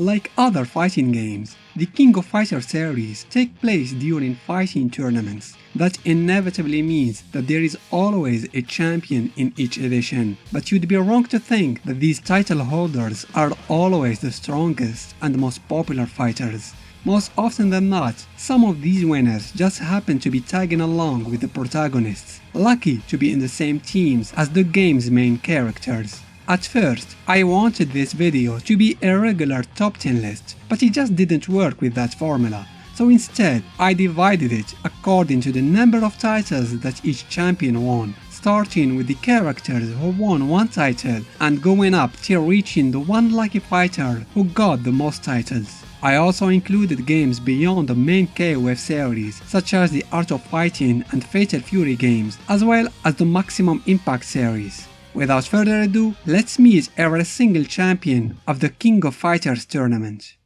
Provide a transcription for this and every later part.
Like other fighting games, the King of Fighters series take place during fighting tournaments. That inevitably means that there is always a champion in each edition, but you'd be wrong to think that these title holders are always the strongest and most popular fighters. Most often than not, some of these winners just happen to be tagging along with the protagonists, lucky to be in the same teams as the game's main characters. At first, I wanted this video to be a regular top 10 list, but it just didn't work with that formula. So instead, I divided it according to the number of titles that each champion won, starting with the characters who won one title and going up till reaching the one lucky fighter who got the most titles. I also included games beyond the main KOF series, such as the Art of Fighting and Fatal Fury games, as well as the Maximum Impact series. Without further ado, let's meet every single champion of the King of Fighters tournament.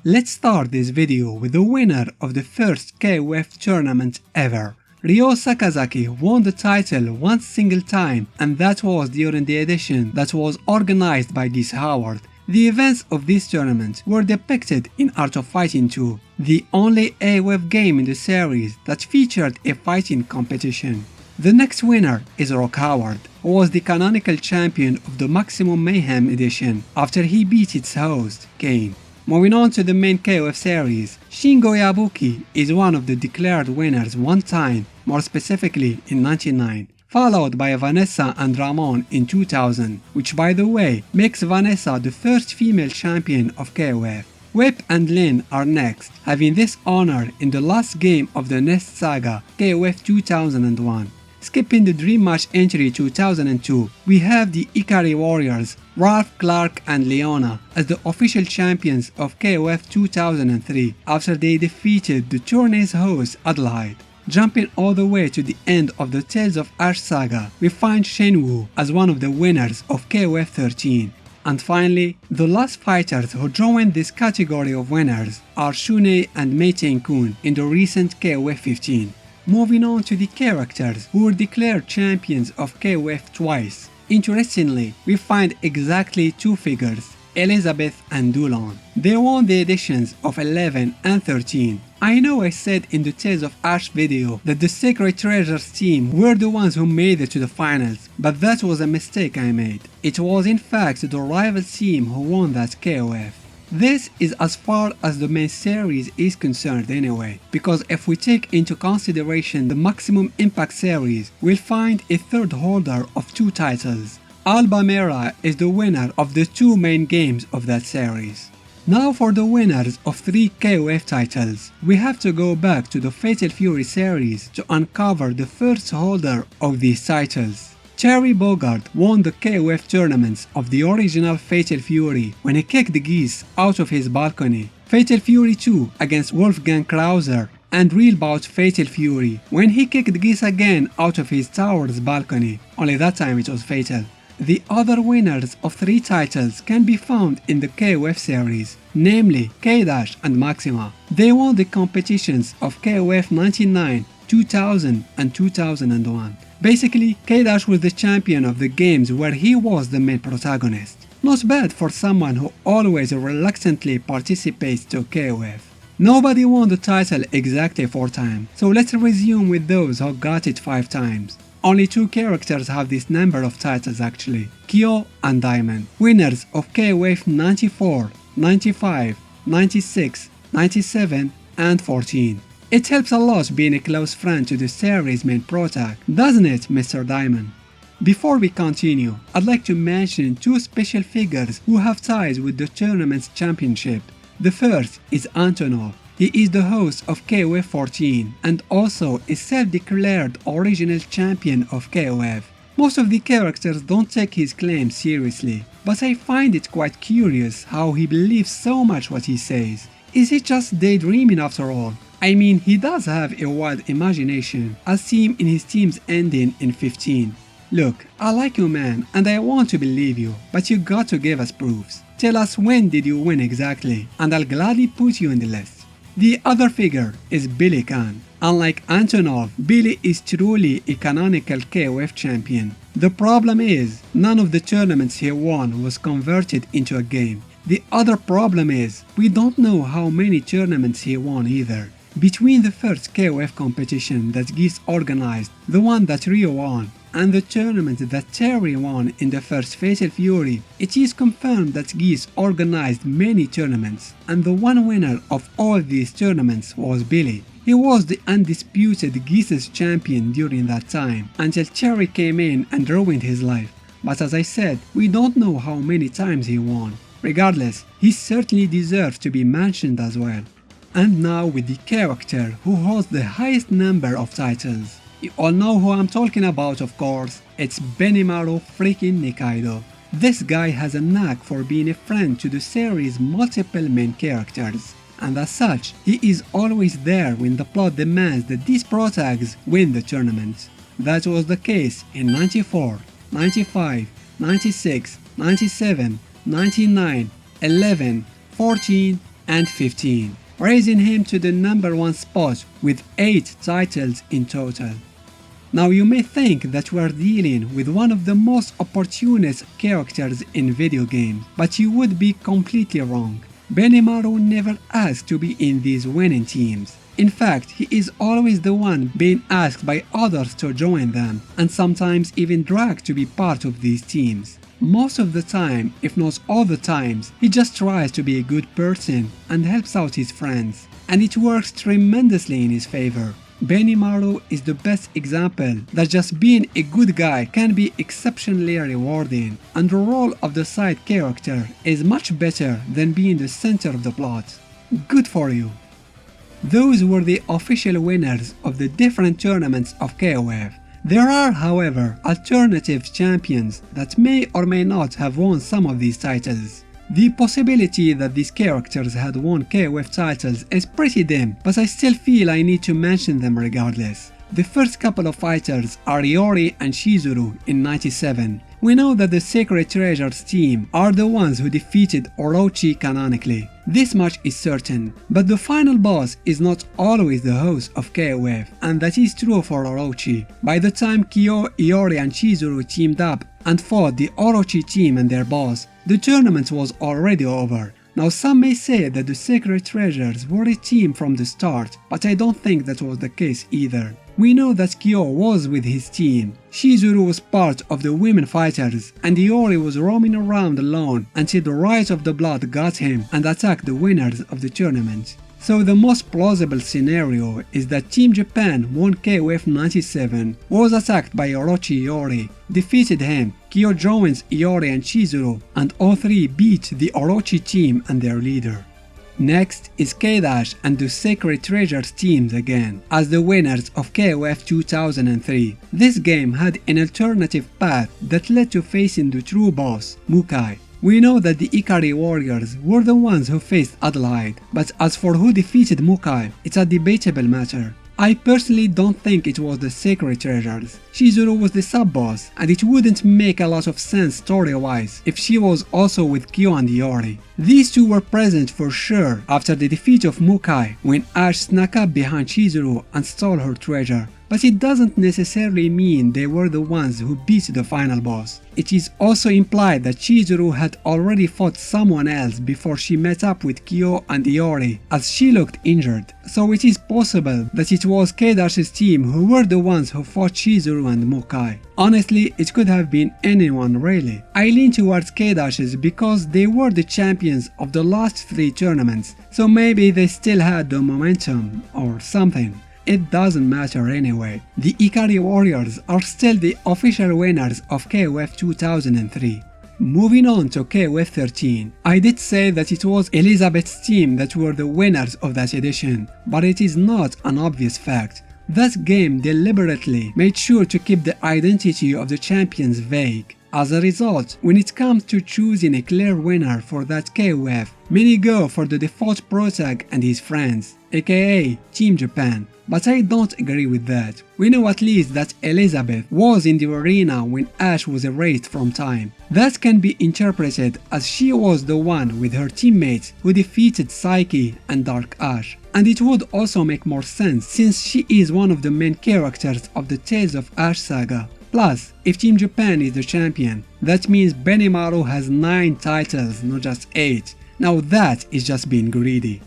Let's start this video with the winner of the first KOF tournament ever. Ryo Sakazaki won the title one single time, and that was during the edition that was organized by Geese Howard. The events of this tournament were depicted in Art of Fighting 2, the only AOF game in the series that featured a fighting competition. The next winner is Rock Howard, who was the canonical champion of the Maximum Mayhem edition after he beat its host, Kane. Moving on to the main KOF series, Shingo Yabuki is one of the declared winners one time, more specifically in 1999, followed by Vanessa and Ramon in 2000, which by the way makes Vanessa the first female champion of KOF. Whip and Lin are next, having this honor in the last game of the Nest Saga, KOF 2001. Skipping the Dream Match entry 2002, we have the Ikari Warriors, Ralph, Clark and Leona as the official champions of KOF 2003 after they defeated the tourney's host Adelaide. Jumping all the way to the end of the Tales of Ash saga, we find Shenwu as one of the winners of KOF 13. And finally, the last fighters who joined this category of winners are Shun'ei and Meitein-kun in the recent KOF 15. Moving on to the characters who were declared champions of KOF twice. Interestingly, we find exactly two figures, Elizabeth and Dulon. They won the editions of 11 and 13. I know I said in the Tales of Ash video that the Sacred Treasures team were the ones who made it to the finals, but that was a mistake I made. It was in fact the rival team who won that KOF. This is as far as the main series is concerned anyway, because if we take into consideration the Maximum Impact series, we'll find a third holder of two titles. Alba Mera is the winner of the two main games of that series. Now for the winners of 3 KOF titles, we have to go back to the Fatal Fury series to uncover the first holder of these titles. Terry Bogard won the KOF tournaments of the original Fatal Fury when he kicked Geese out of his balcony, Fatal Fury 2 against Wolfgang Krauser, and Real Bout Fatal Fury when he kicked Geese again out of his tower's balcony, only that time it was fatal. The other winners of 3 titles can be found in the KOF series, namely K-Dash and Maxima. They won the competitions of KOF 99, 2000 and 2001. Basically, K-Dash was the champion of the games where he was the main protagonist. Not bad for someone who always reluctantly participates to KOF. Nobody won the title exactly 4 times, so let's resume with those who got it 5 times. Only 2 characters have this number of titles actually, Kyo and Diamond, winners of KOF 94, 95, 96, 97 and 14. It helps a lot being a close friend to the series' main protag, doesn't it, Mr. Diamond? Before we continue, I'd like to mention 2 special figures who have ties with the tournament's championship. The first is Antonov. He is the host of KOF 14 and also a self-declared original champion of KOF. Most of the characters don't take his claims seriously, but I find it quite curious how he believes so much what he says. Is he just daydreaming after all? I mean, he does have a wild imagination, as seen in his team's ending in 15. Look, I like you man, and I want to believe you, but you got to give us proofs. Tell us when did you win exactly, and I'll gladly put you in the list. The other figure is Billy Khan. Unlike Antonov, Billy is truly a canonical KOF champion. The problem is, none of the tournaments he won was converted into a game. The other problem is, we don't know how many tournaments he won either. Between the first KOF competition that Geese organized, the one that Rio won, and the tournament that Terry won in the first Fatal Fury, it is confirmed that Geese organized many tournaments, and the one winner of all these tournaments was Billy. He was the undisputed Geese's champion during that time, until Terry came in and ruined his life. But as I said, we don't know how many times he won. Regardless, he certainly deserves to be mentioned as well. And now with the character who holds the highest number of titles. You all know who I'm talking about, of course. It's Benimaru freaking Nikaido. This guy has a knack for being a friend to the series' multiple main characters. And as such, he is always there when the plot demands that these protags win the tournament. That was the case in 94, 95, 96, 97, 99, 11, 14 and 15, raising him to the number 1 spot with 8 titles in total. Now you may think that we are dealing with one of the most opportunist characters in video games, but you would be completely wrong. Benimaru never asked to be in these winning teams. In fact, he is always the one being asked by others to join them, and sometimes even dragged to be part of these teams. Most of the time, if not all the times, he just tries to be a good person and helps out his friends, and it works tremendously in his favor. Benimaru is the best example that just being a good guy can be exceptionally rewarding, and the role of the side character is much better than being the center of the plot. Good for you! Those were the official winners of the different tournaments of KOF. There are, however, alternative champions that may or may not have won some of these titles. The possibility that these characters had won KOF titles is pretty dim, but I still feel I need to mention them regardless. The first couple of fighters are Iori and Shizuru in 97. We know that the Sacred Treasures team are the ones who defeated Orochi canonically. This much is certain, but the final boss is not always the host of KOF, and that is true for Orochi. By the time Kyo, Iori and Shizuru teamed up and fought the Orochi team and their boss, the tournament was already over. Now some may say that the Sacred Treasures were a team from the start, but I don't think that was the case either. We know that Kyo was with his team, Shizuru was part of the women fighters, and Iori was roaming around alone until the Riot of the Blood got him and attacked the winners of the tournament. So the most plausible scenario is that Team Japan won KOF 97, was attacked by Orochi Iori, defeated him, Kyo joins Iori and Shizuru, and all three beat the Orochi team and their leader. Next is K- and the Sacred Treasures teams again, as the winners of KOF 2003. This game had an alternative path that led to facing the true boss, Mukai. We know that the Ikari warriors were the ones who faced Adelaide, but as for who defeated Mukai, it's a debatable matter. I personally don't think it was the Sacred Treasures. Shizuru was the sub-boss, and it wouldn't make a lot of sense story-wise if she was also with Kyo and Iori. These two were present for sure after the defeat of Mukai, when Ash snuck up behind Shizuru and stole her treasure. But it doesn't necessarily mean they were the ones who beat the final boss. It is also implied that Shizuru had already fought someone else before she met up with Kyo and Iori, as she looked injured. So it is possible that it was K-Dash's team who were the ones who fought Shizuru and Mukai. Honestly, it could have been anyone really. I lean towards K-Dash's because they were the champions of the last 3 tournaments, so maybe they still had the momentum or something. It doesn't matter anyway. The Ikari Warriors are still the official winners of KOF 2003. Moving on to KOF 13. I did say that it was Elizabeth's team that were the winners of that edition, but it is not an obvious fact. That game deliberately made sure to keep the identity of the champions vague. As a result, when it comes to choosing a clear winner for that KOF, many go for the default protag and his friends, aka Team Japan. But I don't agree with that. We know at least that Elizabeth was in the arena when Ash was erased from time. That can be interpreted as she was the one with her teammates who defeated Psyche and Dark Ash. And it would also make more sense since she is one of the main characters of the Tales of Ash saga. Plus, if Team Japan is the champion, that means Benimaru has 9 titles, not just 8. Now that is just being greedy.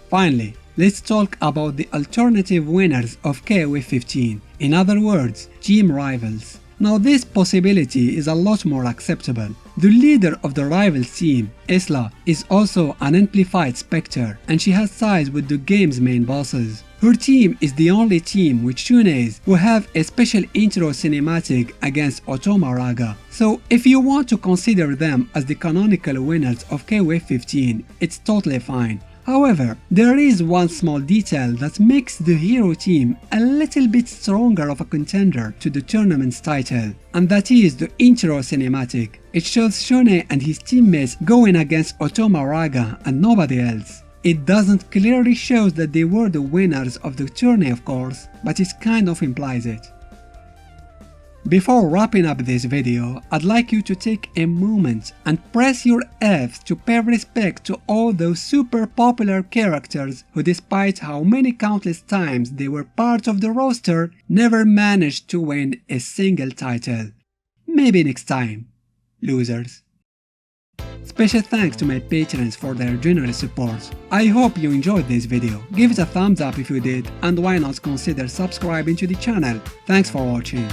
Finally, let's talk about the alternative winners of KOF 15, in other words, team rivals. Now this possibility is a lot more acceptable. The leader of the rival team, Isla, is also an amplified Spectre, and she has ties with the game's main bosses. Her team is the only team with shun'eis who have a special intro cinematic against Otomaraga. So if you want to consider them as the canonical winners of KOF 15, it's totally fine. However, there is one small detail that makes the hero team a little bit stronger of a contender to the tournament's title, and that is the intro cinematic. It shows shun'ei and his teammates going against Otomaraga and nobody else. It doesn't clearly show that they were the winners of the tourney, of course, but it kind of implies it. Before wrapping up this video, I'd like you to take a moment and press your F to pay respect to all those super popular characters who, despite how many countless times they were part of the roster, never managed to win a single title. Maybe next time, losers. Special thanks to my patrons for their generous support. I hope you enjoyed this video. Give it a thumbs up if you did, and why not consider subscribing to the channel. Thanks for watching.